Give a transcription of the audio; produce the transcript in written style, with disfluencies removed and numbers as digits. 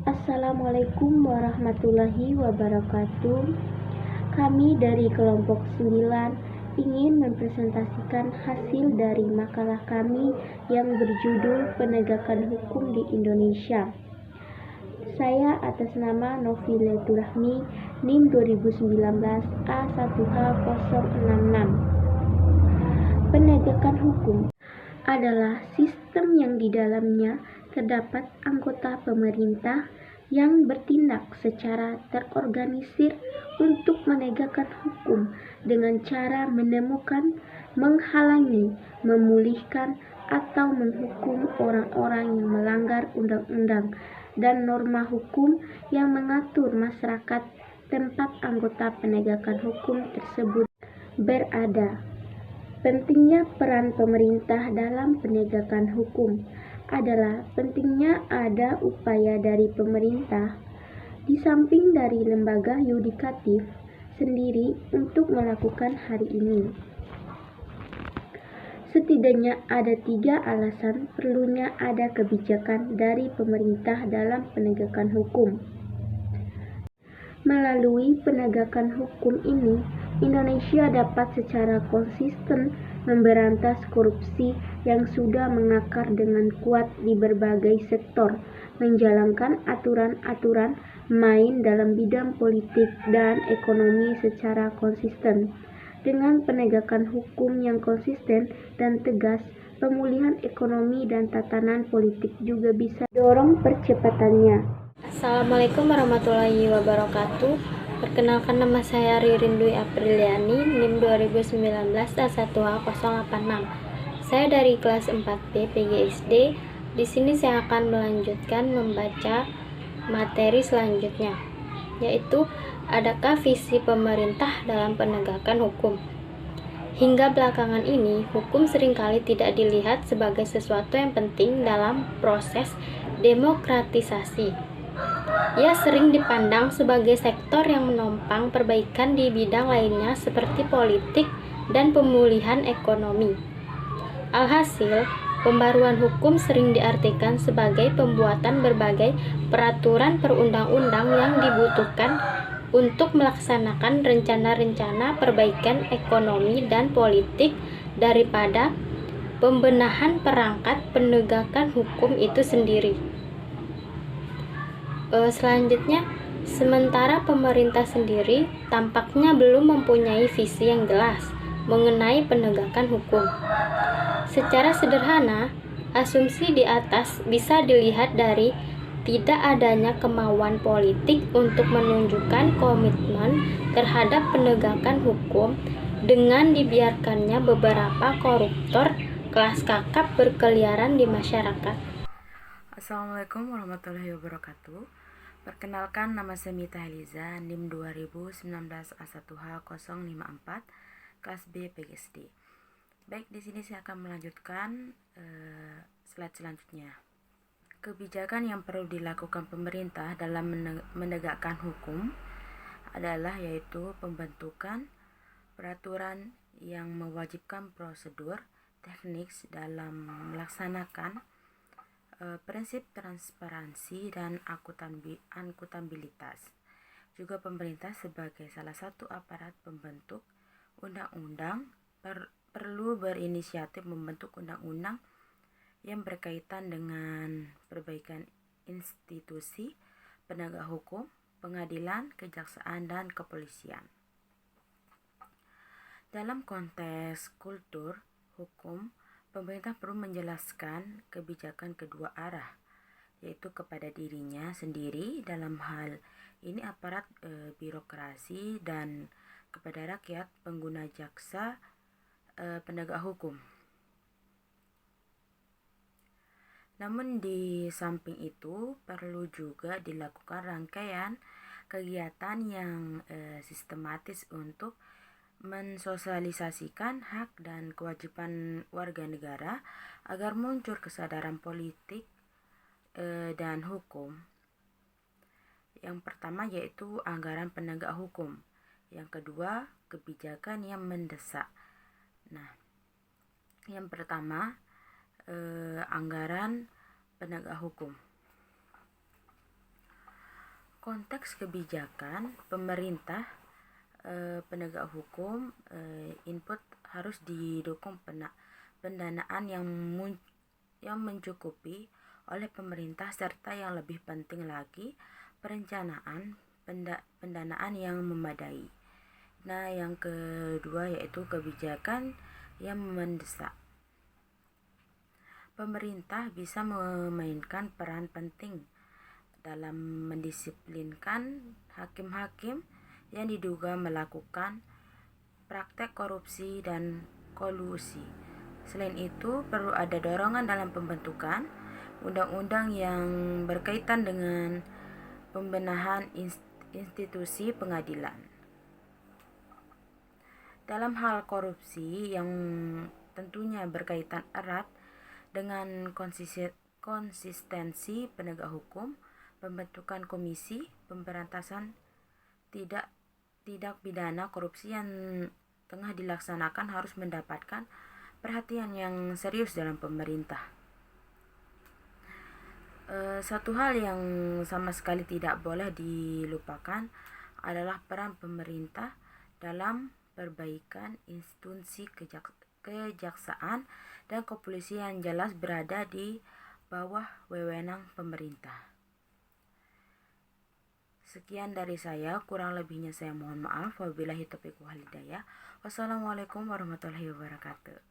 Assalamualaikum warahmatullahi wabarakatuh. Kami dari kelompok 9 ingin mempresentasikan hasil dari makalah kami yang berjudul Penegakan Hukum di Indonesia. Saya atas nama Novi Leturahmi, NIM 2019 A1H066. Penegakan hukum adalah sistem yang di dalamnya terdapat anggota pemerintah yang bertindak secara terorganisir untuk menegakkan hukum dengan cara menemukan, menghalangi, memulihkan, atau menghukum orang-orang yang melanggar undang-undang dan norma hukum yang mengatur masyarakat tempat anggota penegakan hukum tersebut berada. Pentingnya peran pemerintah dalam penegakan hukum adalah pentingnya ada upaya dari pemerintah, di samping dari lembaga yudikatif sendiri untuk melakukan hari ini. Setidaknya ada 3 alasan perlunya ada kebijakan dari pemerintah dalam penegakan hukum. Melalui penegakan hukum ini, Indonesia dapat secara konsisten memberantas korupsi yang sudah mengakar dengan kuat di berbagai sektor, menjalankan aturan-aturan main dalam bidang politik dan ekonomi secara konsisten. Dengan penegakan hukum yang konsisten dan tegas, pemulihan ekonomi dan tatanan politik juga bisa dorong percepatannya. Assalamualaikum warahmatullahi wabarakatuh. Perkenalkan, nama saya Ririn Dwi Apriliani, NIM 2019 A1H086. Saya dari kelas 4B PGSD. Di sini saya akan melanjutkan membaca materi selanjutnya, yaitu adakah visi pemerintah dalam penegakan hukum. Hingga belakangan ini, hukum seringkali tidak dilihat sebagai sesuatu yang penting dalam proses demokratisasi. Ia sering dipandang sebagai sektor yang menopang perbaikan di bidang lainnya seperti politik dan pemulihan ekonomi. Alhasil, pembaruan hukum sering diartikan sebagai pembuatan berbagai peraturan perundang-undang yang dibutuhkan untuk melaksanakan rencana-rencana perbaikan ekonomi dan politik daripada pembenahan perangkat penegakan hukum itu sendiri. Selanjutnya, sementara pemerintah sendiri tampaknya belum mempunyai visi yang jelas mengenai penegakan hukum. Secara sederhana, asumsi di atas bisa dilihat dari tidak adanya kemauan politik untuk menunjukkan komitmen terhadap penegakan hukum dengan dibiarkannya beberapa koruptor kelas kakap berkeliaran di masyarakat. Assalamualaikum warahmatullahi wabarakatuh. Perkenalkan, nama saya Mita Eliza, NIM 2019 A1H054, kelas B PGSD. Baik, di sini saya akan melanjutkan slide selanjutnya. Kebijakan yang perlu dilakukan pemerintah dalam menegakkan hukum adalah yaitu pembentukan peraturan yang mewajibkan prosedur teknik dalam melaksanakan prinsip transparansi dan akuntabilitas. Juga pemerintah sebagai salah satu aparat pembentuk undang-undang perlu berinisiatif membentuk undang-undang yang berkaitan dengan perbaikan institusi penegak hukum, pengadilan, kejaksaan, dan kepolisian. Dalam konteks kultur hukum, pemerintah perlu menjelaskan kebijakan kedua arah, yaitu kepada dirinya sendiri dalam hal ini aparat birokrasi dan kepada rakyat pengguna jaksa penegak hukum. Namun di samping itu perlu juga dilakukan rangkaian kegiatan yang sistematis untuk mensosialisasikan hak dan kewajiban warga negara agar muncul kesadaran politik dan hukum. Yang pertama yaitu anggaran penegak hukum. Yang kedua, kebijakan yang mendesak. Nah, yang pertama anggaran penegak hukum. Konteks kebijakan pemerintah penegak hukum, input harus didukung pendanaan yang mencukupi oleh pemerintah, serta yang lebih penting lagi perencanaan pendanaan yang memadai. Nah, yang kedua yaitu kebijakan yang mendesak. Pemerintah bisa memainkan peran penting dalam mendisiplinkan hakim-hakim yang diduga melakukan praktek korupsi dan kolusi. Selain itu, perlu ada dorongan dalam pembentukan undang-undang yang berkaitan dengan pembenahan institusi pengadilan. Dalam hal korupsi yang tentunya berkaitan erat dengan konsistensi penegak hukum, pembentukan komisi pemberantasan tidak pidana korupsi yang tengah dilaksanakan harus mendapatkan perhatian yang serius dalam pemerintah. Satu hal yang sama sekali tidak boleh dilupakan adalah peran pemerintah dalam perbaikan institusi kejaksaan dan kepolisian jelas berada di bawah wewenang pemerintah. Sekian dari saya, kurang lebihnya saya mohon maaf. Wabillahi taufiq wal hidayah. Wassalamualaikum warahmatullahi wabarakatuh.